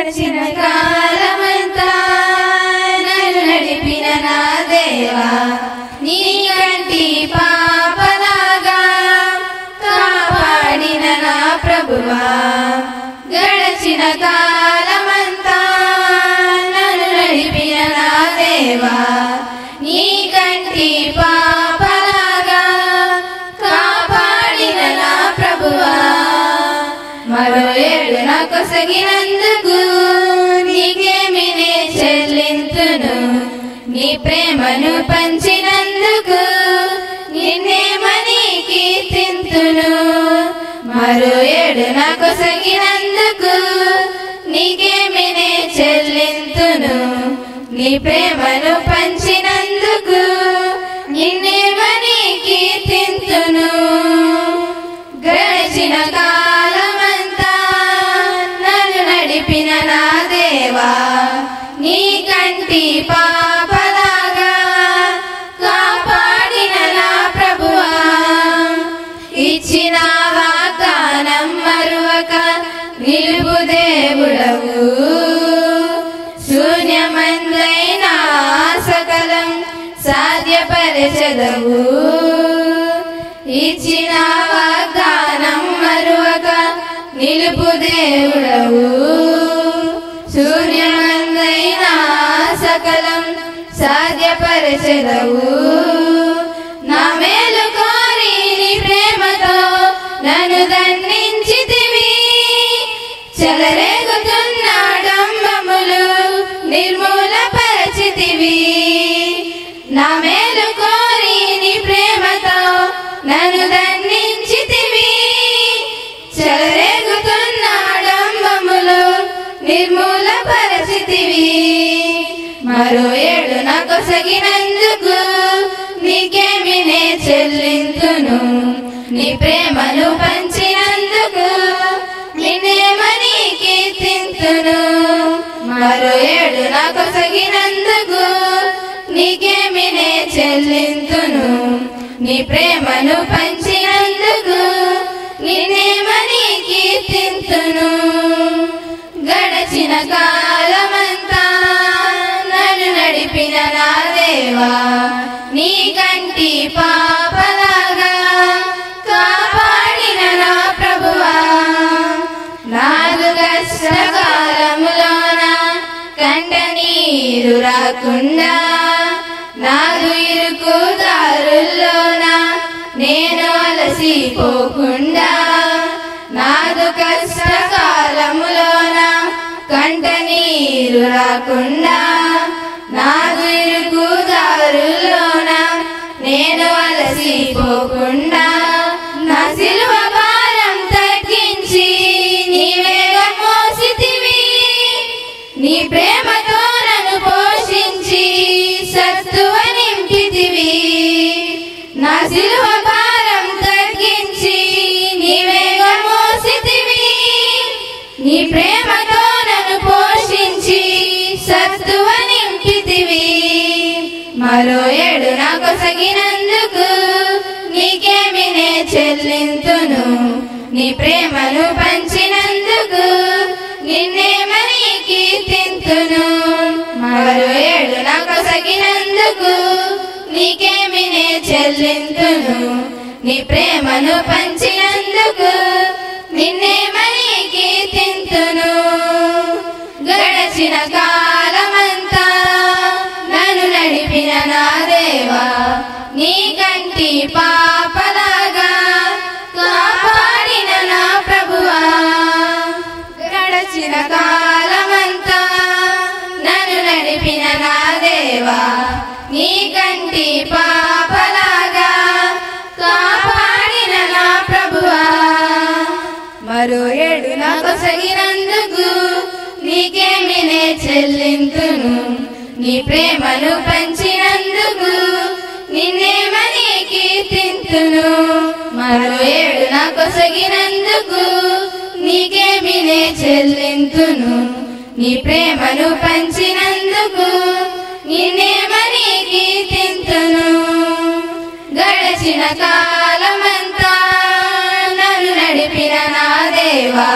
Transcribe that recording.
గడిచిన కాలమంతా నన్ను నడిపిన నా దేవా, నీ కంటి పాపలాగా కాపాడిన నా ప్రభువా. గడిచిన కాలమంతా నన్ను నడిపిన నా దేవా, నీ కంటి పాపలాగా కాపాడిన నా ప్రభువా. మరో ఏడు నా కొసగినందుకు నీకేమి నే చెల్లింతును, నీ ప్రేమను పంచినందుకు నిన్నేమని కీర్తింతును. మరో ఏడు నా కొసగినందుకు నీకేమి నే చెల్లింతును, నీ ప్రేమను పంచినందుకు నిన్నేమని కీర్తింతును. గడిచిన కాలమంతా నన్ను నడిపిన నా దేవా, నీ కంటి పాపలాగా కాపాడిన నా ప్రభువా. ఇచ్చిన వాగ్దానం మరువక నిలుపు దేవుడవు, శూన్యమందైన సకలం సాధ్యపరచెదవు. ఇచ్చిన వాగ్దానం మరువక నిలుపు దేవుడవు, శూన్యమందైన సకలం సాధ్యపరచెదవు. నా మేలు కోరి నీ ప్రేమతో నన్ను దండించితివి, చెలరేగుతున్న డంబములు నిర్మూలపరచితివి. నా మేలు కోరి నీ ప్రేమతో నన్ను దండించితివి, చెలరేగుతున్న డంబములు నిర్మూలపరచితివి. మరో ఏడు నా కొసగినందుకు నీకేమి నే చెల్లింతును, నీ ప్రేమను పంచినందుకు నిన్నేమని కీర్తింతును. మరో ఏడు నా కొసగినందుకు నీకేమి నే చెల్లింతును, నీ ప్రేమను పంచినందుకు నిన్నేమని కీర్తింతును. గడిచిన కాలమంతా నన్ను నడిపిన నా దేవా, నీ కంటి పాపలాగా కాపాడిన నా ప్రభువా. నాదు కష్టకాలములోన కంట నీరు రాకుండా, నాదు ఇరుకు దారుల్లోన నేను అలసిపోకుండా, నాదు కష్టకాలములోన కంట నీరు రాకుండా, నాదు ఇరుకు దారుల్లోన నేను అలసిపోకుండా, నా సిలువ భారం తగ్గించి నీవేగా మోసితివి, నీ ప్రేమతో నన్ను పోషించి సత్తువ నింపితివి. నా సిలువ భారం తగ్గించి నీవేగా మోసితివి, నీ ప్రేమతో నన్ను పోషించి సత్తువ నింపితివి. మరో ఏడు నా కొసగినందుకు నీకేమి నే చెల్లింతును, నీ ప్రేమను పంచినందుకు నిన్నేమని కీర్తింతును. మరో ఏడు నా కొసగినందుకు నీకేమి నే చెల్లింతును, నీ ప్రేమను పంచినందుకు నిన్నేమని కీర్తింతును. గడిచిన కాలమంతా నన్ను నడిపిన నా దేవా, నీ కంటి పాపలాగా కాపాడిన నా ప్రభువా. గడిచిన కాలమంతా నన్ను నడిపిన నా దేవా, నీ కంటి పాపలాగా కాపాడిన నా ప్రభువా. మరో ఏడు నా కొసగినందుకు నీకేమి నే చెల్లింతును, నీ ప్రేమను పంచినందుకు నిన్నేమని కీర్తింతును. మరో ఏడు నా కొసగినందుకు నీకేమి నే చెల్లింతును, నీ ప్రేమను పంచినందుకు నిన్నేమని కీర్తింతును. గడిచిన కాలమంతా నన్ను నడిపిన నా దేవా,